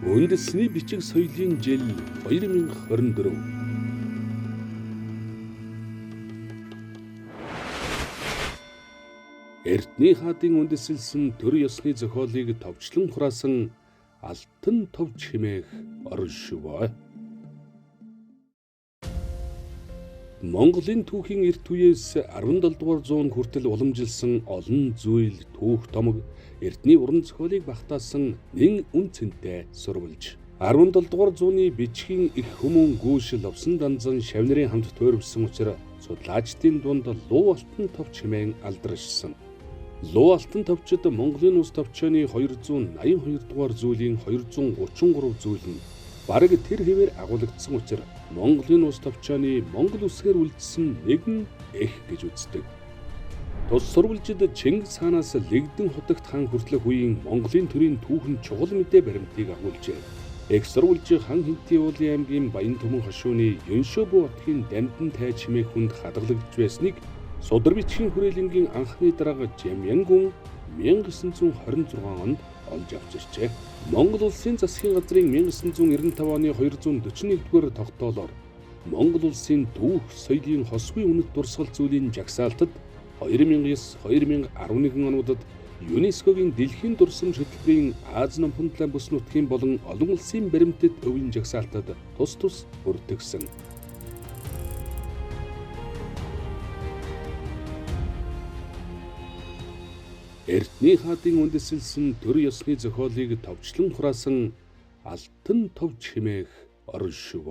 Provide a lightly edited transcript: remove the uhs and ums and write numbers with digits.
Үндэсний бичиг соёлын жил 2024. Эрдэнэ хаадын үндэслэлсэн төр ёсны зохиолыг товчлон хураасан алтан товч хэмээх орон шив. Монголын түүхийн эрт үеэс 17 дугаар зуунд хүртэл уламжилсан олон зүйл, түүх томог, эрдэнэ уран зохиолыг багтаасан нэн үн цэнтэй сурвалж. 17 дугаар зууны бичгийн их хүмүүн гүйшил ловсон данзан шавнырын хамт туйрвсан учраас судлаачдын дунд луу алтан товч хэмээн алдаршсан. Луу алтан товчид Монголын ус товчооны 282 дугаар зүйлийн 233 зүйл нь бараг тэр хэвээр агуулгдсан учраас Монголын ус товчооны Монгол үсгээр үлдсэн нэгэн эх гэж үздэг. Тус сурвалжид Чингис хаанаас Лэгдэн хотогт хаан хүртэлх үеийн Монголын төрийн түүхэн чухал мэдээ баримтыг агуулжээ. Эх сурвалж хан Хэнтийн уулын аймгийн Баян Түмэн хошууны Ёншөбү хотын Дамдан тайж хэмээх хүнд хадгалагдж байсныг Судар бичгийн хүрээлэнгийн анхны дарга Жамянгун 1926 онд олж авч иржээ. Монгол улсын засгийн газрын 1995 оны 241-р тогтоолоор Монгол улсын түүх соёлын хосгүй үнэт дурсгал зүйлийн жагсаалтад 2009-2011 онуудад ЮНЕСКОгийн дэлхийн дурсамж хөтөлбөрийн Аз номхон талайн бүс нутгийн болон олон улсын баримтат өвийн жагсаалтад тус бүртгэгдсэн. Эрдэнэ хаадын үндэслэлсэн төр ёсны зохиолыг товчлон хураасан алтан товч хэмээх орон шив.